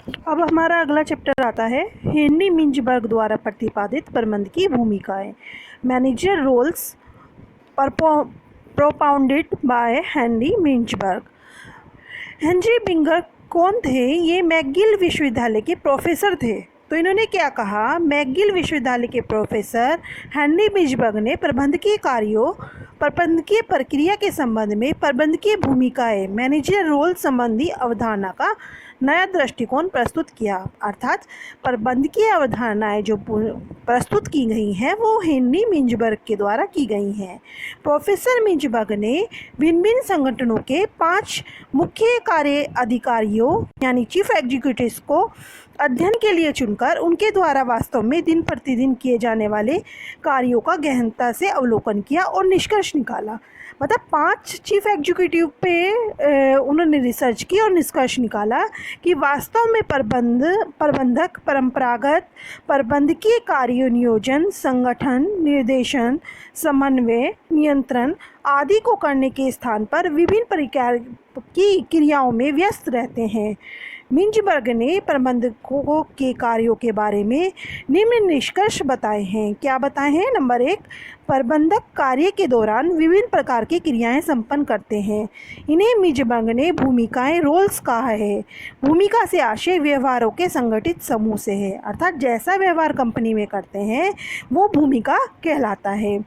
अब हमारा अगला चैप्टर आता है हेनरी मिंजबर्ग द्वारा प्रतिपादित प्रबंध की भूमिकाएं। Manager roles propounded by Henry Mintzberg. Henry Mintzberg कौन थे? ये मैकगिल विश्वविद्यालय के प्रोफेसर थे। तो इन्होंने क्या कहा? मैकगिल विश्वविद्यालय के प्रोफेसर हेनरी मिंजबर्ग ने प्रबंधकीय कार्यों, प्रबंधकीय प्रक्रिया के संबंध में प्रबंधकीय भूमिकाएं, मैनेजर रोल संबंधी अवधारणा का नया दृष्टिकोण प्रस्तुत किया। अर्थात प्रबंधकीय अवधारणाएं जो प्रस्तुत की गई हैं वो हेनरी मिंजबर्ग के द्वारा की गई हैं। प्रोफेसर मिंजबर्ग ने भिन्न भिन्न संगठनों के 5 मुख्य कार्य अधिकारियों यानी चीफ एग्जीक्यूटिव्स को अध्ययन के लिए चुनकर उनके द्वारा वास्तव में दिन प्रतिदिन किए जाने वाले कार्यों का गहनता से अवलोकन किया और निष्कर्ष निकाला। मतलब 5 चीफ एग्जीक्यूटिव पे उन्होंने रिसर्च की और निष्कर्ष निकाला कि वास्तव में प्रबंधक परंपरागत प्रबंधकीय कार्य नियोजन, संगठन, निर्देशन, समन्वय, नियंत्रण आदि को करने के स्थान पर विभिन्न प्रकार की क्रियाओं में व्यस्त रहते हैं। मिंजबर्ग ने प्रबंधकों के कार्यों के बारे में निम्न निष्कर्ष बताए हैं। क्या बताए हैं? नंबर 1, प्रबंधक कार्य के दौरान विभिन्न प्रकार की क्रियाएं संपन्न करते हैं। इन्हें मिंजबर्ग ने भूमिकाएं रोल्स कहा है। भूमिका से आशय व्यवहारों के संगठित समूह से है। अर्थात जैसा व्यवहार कंपनी में करते हैं वो भूमिका कहलाता है।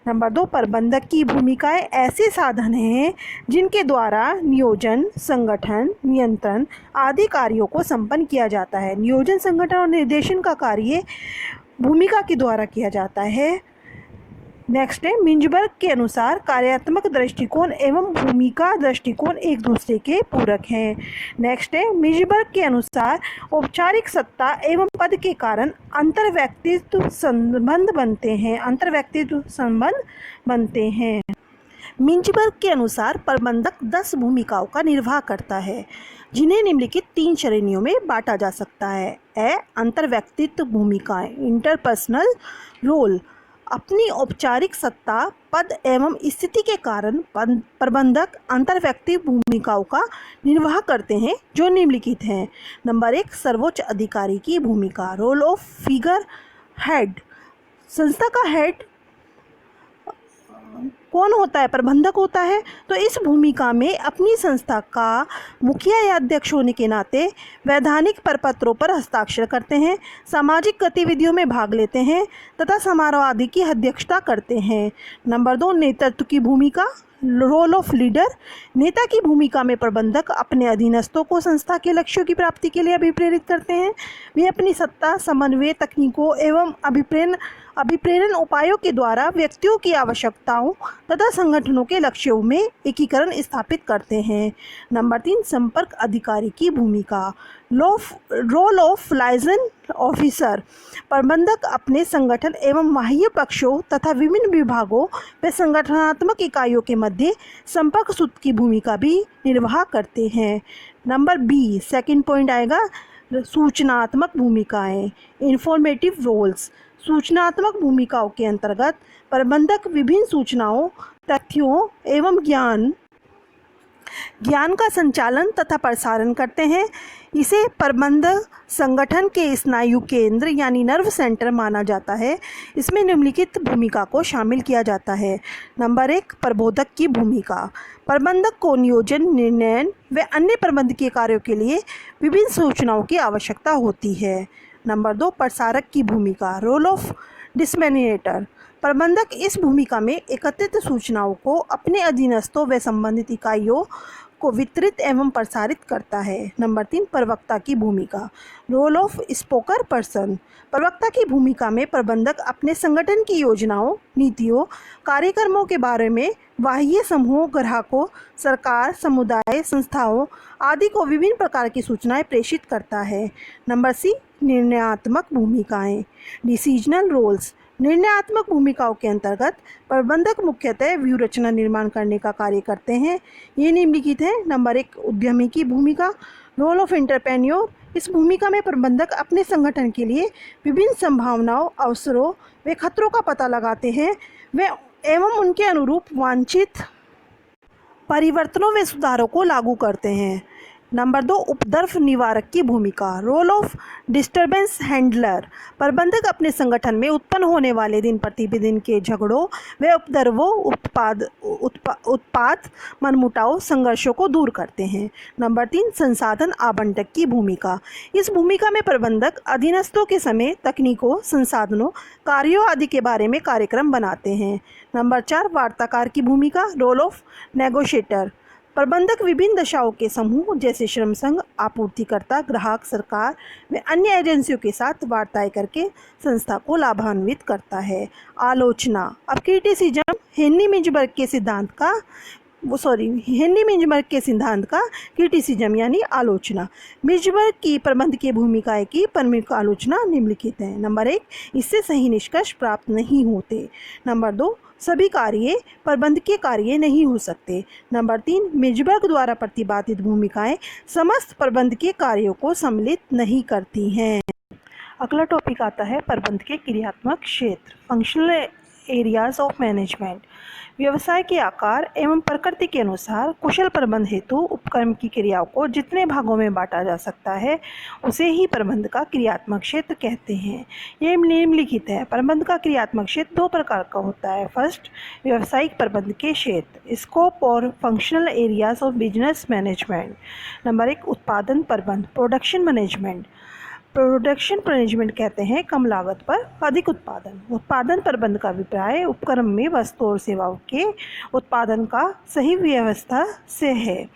नंबर 2, प्रबंधक की भूमिकाएं ऐसे साधन हैं जिनके द्वारा नियोजन, संगठन, नियंत्रण आदि कार्यों को संपन्न किया जाता है। नियोजन, संगठन और निर्देशन का कार्य भूमिका के द्वारा किया जाता है। नेक्स्ट है, मिंजबर्ग के अनुसार कार्यात्मक दृष्टिकोण एवं भूमिका दृष्टिकोण एक दूसरे के पूरक हैं। नेक्स्ट है, मिंजबर्ग के अनुसार औपचारिक सत्ता एवं पद के कारण अंतर्व्यक्तित्व संबंध बनते हैं। मिंजबर्ग के अनुसार प्रबंधक 10 भूमिकाओं का निर्वाह करता है जिन्हें निम्नलिखित 3 श्रेणियों में बांटा जा सकता है। अंतर्व्यक्तित्व भूमिकाएं, इंटरपर्सनल रोल। अपनी औपचारिक सत्ता, पद एवं स्थिति के कारण प्रबंधक अंतर्व्यक्तित्व भूमिकाओं का निर्वाह करते हैं जो निम्नलिखित हैं। नंबर 1, सर्वोच्च अधिकारी की भूमिका, रोल ऑफ फिगर हेड। संस्था का हेड कौन होता है? प्रबंधक होता है। तो इस भूमिका में अपनी संस्था का मुखिया या अध्यक्ष होने के नाते वैधानिक प्रपत्रों पर हस्ताक्षर करते हैं, सामाजिक गतिविधियों में भाग लेते हैं तथा समारोह आदि की अध्यक्षता करते हैं। नंबर 2, नेतृत्व की भूमिका, रोल ऑफ लीडर। नेता की भूमिका में प्रबंधक अपने अधीनस्थों को संस्था के लक्ष्यों की प्राप्ति के लिए अभिप्रेरित करते हैं। वे अपनी सत्ता, समन्वय तकनीकों एवं अभिप्रेरण उपायों के द्वारा व्यक्तियों की आवश्यकताओं तथा संगठनों के लक्ष्यों में एकीकरण स्थापित करते हैं। नंबर 3, संपर्क अधिकारी की भूमिका, रोल ऑफ लाइजन ऑफिसर। प्रबंधक अपने संगठन एवं बाह्य पक्षों तथा विभिन्न विभागों व संगठनात्मक इकाइयों के मध्य संपर्क सूत्र की भूमिका भी निर्वाह करते हैं। नंबर बी, सेकंड पॉइंट आएगा, सूचनात्मक भूमिकाएं, इंफॉर्मेटिव रोल्स। सूचनात्मक भूमिकाओं के अंतर्गत प्रबंधक विभिन्न सूचनाओं, तथ्यों एवं ज्ञान का संचालन तथा प्रसारण करते हैं। इसे प्रबंधक संगठन के स्नायु केंद्र यानी नर्व सेंटर माना जाता है। इसमें निम्नलिखित भूमिका को शामिल किया जाता है। नंबर 1, प्रबोधक की भूमिका। प्रबंधक को नियोजन, निर्णय व अन्य प्रबंधकीय कार्यों के लिए विभिन्न सूचनाओं की आवश्यकता होती है। नंबर 2, प्रसारक की भूमिका, रोल ऑफ डिसमिनेटर। प्रबंधक इस भूमिका में एकत्रित सूचनाओं को अपने अधीनस्थों व संबंधित इकाइयों को वितरित एवं प्रसारित करता है। नंबर 3, प्रवक्ता की भूमिका, रोल ऑफ स्पोकर पर्सन। प्रवक्ता की भूमिका में प्रबंधक अपने संगठन की योजनाओं, नीतियों, कार्यक्रमों के बारे में बाह्य समूहों, ग्राहकों, सरकार, समुदाय, संस्थाओं आदि को विभिन्न प्रकार की सूचनाएं प्रेषित करता है। नंबर सी, निर्णयात्मक भूमिकाएं, डिसीजनल रोल्स। निर्णयात्मक भूमिकाओं के अंतर्गत प्रबंधक मुख्यतः व्यूह रचना निर्माण करने का कार्य करते हैं। ये निम्नलिखित है। नंबर 1, उद्यमी की भूमिका, रोल ऑफ एंटरप्रेन्योर। इस भूमिका में प्रबंधक अपने संगठन के लिए विभिन्न संभावनाओं, अवसरों व खतरों का पता लगाते हैं एवं उनके अनुरूप वांछित परिवर्तनों व सुधारों को लागू करते हैं। नंबर 2, उपद्रव निवारक की भूमिका, रोल ऑफ डिस्टर्बेंस हैंडलर। प्रबंधक अपने संगठन में उत्पन्न होने वाले दिन प्रतिदिन के झगड़ों व उपद्रवों, उत्पात, मनमुटाव, संघर्षों को दूर करते हैं। नंबर 3, संसाधन आवंटक की भूमिका। इस भूमिका में प्रबंधक अधीनस्थों के समय, तकनीकों, संसाधनों, कार्यों आदि के बारे में कार्यक्रम बनाते हैं। नंबर 4, वार्ताकार की भूमिका, रोल ऑफ नेगोशिएटर। प्रबंधक विभिन्न दशाओं के समूह जैसे श्रम संघ, आपूर्तिकर्ता, ग्राहक, सरकार व अन्य एजेंसियों के साथ वार्ताएं करके संस्था को लाभान्वित करता है। आलोचना। अब क्रिटिसिज्म हेनरी मिंजबर्ग के सिद्धांत का क्रिटिसिज्म यानी आलोचना। मिंजबर्ग की प्रबंधकीय भूमिकाएं की प्रमुख आलोचना निम्नलिखित है। नंबर 1, इससे सही निष्कर्ष प्राप्त नहीं होते। नंबर 2, सभी कार्य प्रबंधकीय कार्य नहीं हो सकते। नंबर 3, मिंजबर्ग द्वारा प्रतिपादित भूमिकाएं समस्त प्रबंधकीय कार्यों को सम्मिलित नहीं करती हैं। अगला टॉपिक आता है प्रबंधकीय क्रियात्मक क्षेत्र, फंक्शनल एरियाज ऑफ मैनेजमेंट। व्यवसाय के आकार एवं प्रकृति के अनुसार कुशल प्रबंध हेतु उपक्रम की क्रियाओं को जितने भागों में बांटा जा सकता है उसे ही प्रबंध का क्रियात्मक क्षेत्र कहते हैं। ये निम्नलिखित है। प्रबंध का क्रियात्मक क्षेत्र 2 प्रकार का होता है। फर्स्ट, व्यावसायिक प्रबंध के क्षेत्र, स्कोप और functional areas of business management. Number 1, उत्पादन प्रबंध, प्रोडक्शन मैनेजमेंट। प्रोडक्शन मैनेजमेंट कहते हैं कम लागत पर अधिक उत्पादन। उत्पादन प्रबंध का अभिप्राय उपक्रम में वस्तु और सेवाओं के उत्पादन का सही व्यवस्था से है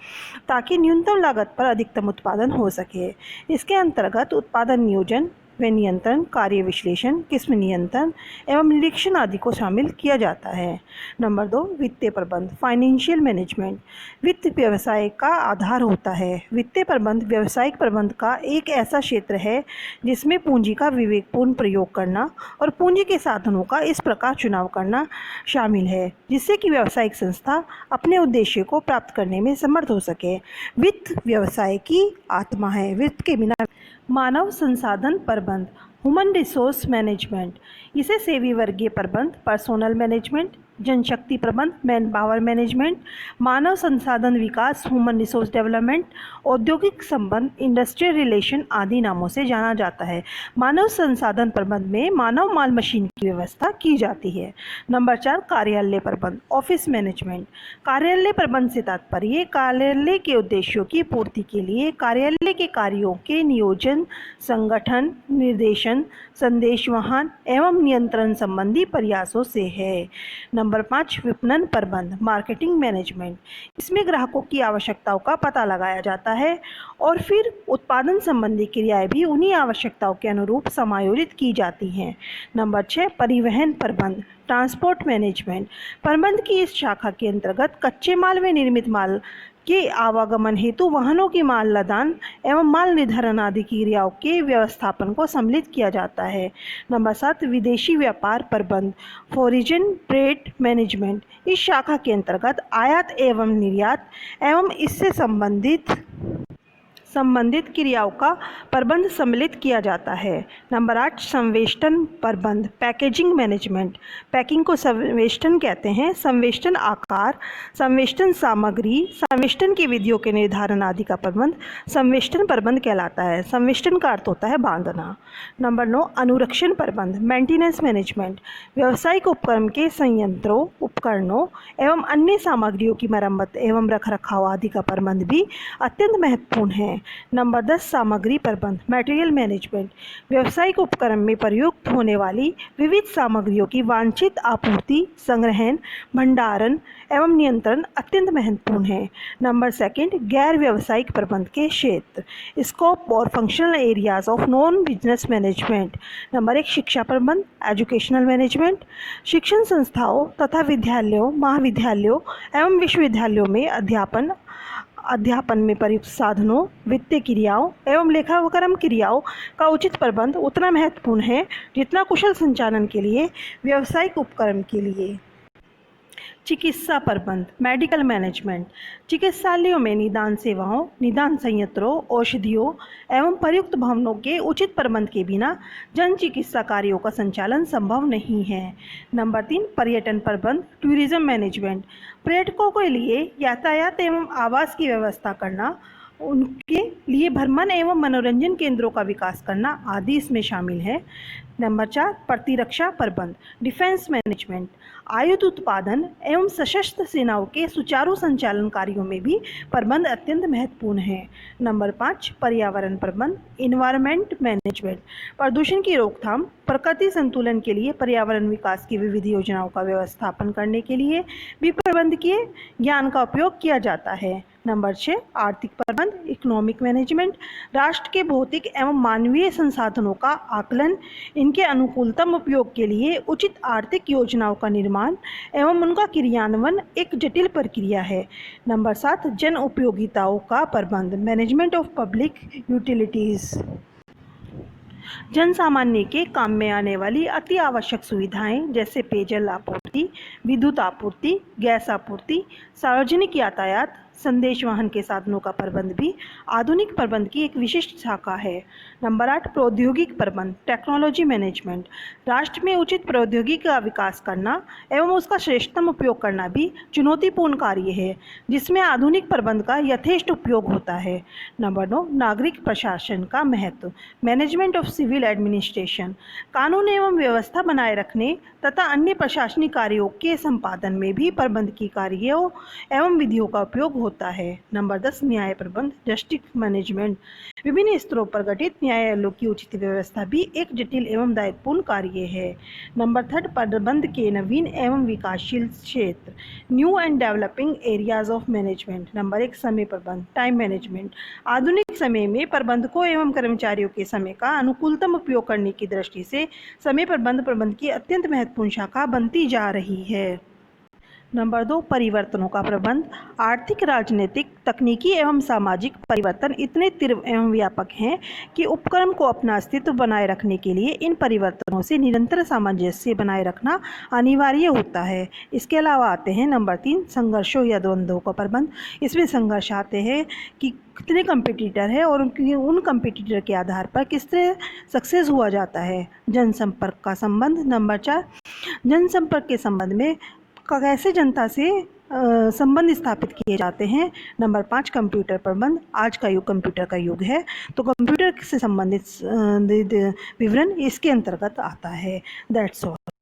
ताकि न्यूनतम लागत पर अधिकतम उत्पादन हो सके। इसके अंतर्गत उत्पादन नियोजन व नियंत्रण, कार्य विश्लेषण, किस्म नियंत्रण एवं निरीक्षण आदि को शामिल किया जाता है। नंबर 2, वित्तीय प्रबंध, फाइनेंशियल मैनेजमेंट। वित्त व्यवसाय का आधार होता है। वित्तीय प्रबंध व्यावसायिक प्रबंध का एक ऐसा क्षेत्र है जिसमें पूंजी का विवेकपूर्ण प्रयोग करना और पूंजी के साधनों का इस प्रकार चुनाव करना शामिल है जिससे कि व्यावसायिक संस्था अपने उद्देश्य को प्राप्त करने में समर्थ हो सके। वित्त व्यवसाय की आत्मा है। वित्त के बिना मानव संसाधन प्रबंध, ह्यूमन रिसोर्स मैनेजमेंट। इसे सेवी वर्गीय प्रबंध, पर्सोनल मैनेजमेंट, जनशक्ति प्रबंध, मैन पावर मैनेजमेंट, मानव संसाधन विकास, ह्यूमन रिसोर्स डेवलपमेंट, औद्योगिक संबंध, इंडस्ट्रियल रिलेशन आदि नामों से जाना जाता है। मानव संसाधन प्रबंध में मानव माल मशीन की व्यवस्था की जाती है। नंबर 4, कार्यालय प्रबंध, ऑफिस मैनेजमेंट। कार्यालय प्रबंध से तात्पर्य कार्यालय के उद्देश्यों की पूर्ति के लिए कार्यालय के कार्यों के नियोजन, संगठन, निर्देशन, संदेशवहन एवं नियंत्रण संबंधी प्रयासों से है। नंबर 5, विपणन प्रबंध, मार्केटिंग मैनेजमेंट। इसमें ग्राहकों की आवश्यकताओं का पता लगाया जाता है और फिर उत्पादन संबंधी क्रियाएं भी उन्हीं आवश्यकताओं के अनुरूप समायोजित की जाती हैं। नंबर 6, परिवहन प्रबंध, ट्रांसपोर्ट मैनेजमेंट। प्रबंध की इस शाखा के अंतर्गत कच्चे माल व निर्मित माल के आवागमन हेतु वाहनों की माल लदान एवं माल निर्धारण आदि की क्रियाओं के व्यवस्थापन को सम्मिलित किया जाता है। नंबर 7, विदेशी व्यापार प्रबंध, फॉरेन ट्रेड मैनेजमेंट। इस शाखा के अंतर्गत आयात एवं निर्यात एवं इससे संबंधित क्रियाओं का प्रबंध सम्मिलित किया जाता है। नंबर 8, संवेष्टन प्रबंध, पैकेजिंग मैनेजमेंट। पैकिंग को संवेष्टन कहते हैं। संवेष्टन आकार, संवेष्टन सामग्री, संवेष्टन की विधियों के निर्धारण आदि का प्रबंध संवेष्टन प्रबंध कहलाता है। संवेष्टन का अर्थ होता है बांधना। नंबर 9, अनुरक्षण प्रबंध, मेंटेनेंस मैनेजमेंट। व्यावसायिक उपकरण के संयंत्रों, उपकरणों एवं अन्य सामग्रियों की मरम्मत एवं रखरखाव आदि का प्रबंध भी अत्यंत महत्वपूर्ण है। नंबर 10, सामग्री प्रबंध, मटेरियल मैनेजमेंट। व्यावसायिक उपकरण में प्रयुक्त होने वाली विविध सामग्रियों की वांछित आपूर्ति, संग्रहण, भंडारण एवं नियंत्रण अत्यंत महत्वपूर्ण है। नंबर 2, गैर व्यावसायिक प्रबंध के क्षेत्र, स्कोप और functional areas of non business management. Number 1, शिक्षा प्रबंध, एजुकेशनल मैनेजमेंट। शिक्षण संस्थाओं तथा विद्यालयों, महाविद्यालयों एवं विश्वविद्यालयों में अध्यापन में प्रयुक्त साधनों, वित्तीय क्रियाओं एवं लेखाक्रम क्रियाओं का उचित प्रबंध उतना महत्वपूर्ण है जितना कुशल संचालन के लिए व्यावसायिक उपक्रम के लिए। चिकित्सा प्रबंध, मेडिकल मैनेजमेंट। चिकित्सालयों में निदान सेवाओं, निदान संयंत्रों, औषधियों एवं प्रयुक्त भवनों के उचित प्रबंध के बिना जन चिकित्सा कार्यों का संचालन संभव नहीं है। नंबर 3, पर्यटन प्रबंध, टूरिज्म मैनेजमेंट। पर्यटकों के लिए यातायात एवं आवास की व्यवस्था करना उनके लिए भ्रमण एवं मनोरंजन केंद्रों का विकास करना आदि इसमें शामिल है। नंबर 4, प्रतिरक्षा प्रबंध, डिफेंस मैनेजमेंट, आयुध उत्पादन एवं सशस्त्र सेनाओं के सुचारू संचालन कार्यों में भी प्रबंध अत्यंत महत्वपूर्ण है। नंबर 5, पर्यावरण प्रबंध, इन्वायरमेंट मैनेजमेंट, प्रदूषण की रोकथाम, प्रकृति संतुलन के लिए पर्यावरण विकास की विविध योजनाओं का व्यवस्थापन करने के लिए भी प्रबंधकीय ज्ञान का उपयोग किया जाता है। नंबर 6, आर्थिक प्रबंध, इकोनॉमिक मैनेजमेंट, राष्ट्र के भौतिक एवं मानवीय संसाधनों का आकलन, इनके अनुकूलतम उपयोग के लिए उचित आर्थिक योजनाओं का निर्माण एवं उनका क्रियान्वयन एक जटिल प्रक्रिया है। नंबर 7, जन उपयोगिताओं का प्रबंध, मैनेजमेंट ऑफ पब्लिक यूटिलिटीज़, जन सामान्य के काम में आने वाली अति आवश्यक सुविधाएं जैसे पेयजल आपूर्ति, विद्युत आपूर्ति, गैस आपूर्ति, सार्वजनिक यातायात, संदेश वाहन के साधनों का प्रबंध भी आधुनिक प्रबंध की एक विशिष्ट शाखा है। नंबर 8, प्रौद्योगिक प्रबंध, टेक्नोलॉजी मैनेजमेंट, राष्ट्र में उचित प्रौद्योगिकी का विकास करना एवं उसका श्रेष्ठतम उपयोग करना भी चुनौतीपूर्ण कार्य है, जिसमें आधुनिक प्रबंध का यथेष्ट उपयोग होता है। नंबर 9, नागरिक प्रशासन का महत्व, मैनेजमेंट ऑफ सिविल एडमिनिस्ट्रेशन, कानून एवं व्यवस्था बनाए रखने तथा अन्य प्रशासनिक कार्यों के संपादन में भी प्रबंध की कार्यों एवं विधियों का उपयोग होता है। नंबर 10, न्याय प्रबंध, जस्टिस मैनेजमेंट, विभिन्न स्तरों पर गठित न्यायालयों की उचित व्यवस्था भी एक जटिल एवं दायित्वपूर्ण कार्य है। नंबर 3, प्रबंध के नवीन एवं विकासशील क्षेत्र, new and developing areas of management. Number 1, समय प्रबंध, टाइम मैनेजमेंट, आधुनिक समय में प्रबंधकों एवं कर्मचारियों के समय का अनुकूलतम उपयोग करने की दृष्टि से समय प्रबंध की अत्यंत महत्वपूर्ण शाखा बनती जा रही है। नंबर 2, परिवर्तनों का प्रबंध, आर्थिक, राजनीतिक, तकनीकी एवं सामाजिक परिवर्तन इतने तीव्र एवं व्यापक हैं कि उपक्रम को अपना अस्तित्व बनाए रखने के लिए इन परिवर्तनों से निरंतर सामंजस्य बनाए रखना अनिवार्य होता है। इसके अलावा आते हैं नंबर 3, संघर्षों या द्वंद्वों का प्रबंध। इसमें संघर्ष आते हैं कि कितने कंपटीटर है और उन कंपटीटर के आधार पर किस तरह सक्सेस हुआ जाता है। जनसंपर्क का संबंध, नंबर 4, जनसंपर्क के संबंध में कैसे जनता से संबंध स्थापित किए जाते हैं। नंबर 5, कंप्यूटर प्रबंध, आज का युग कंप्यूटर का युग है तो कंप्यूटर से संबंधित विवरण इसके अंतर्गत आता है। That's all.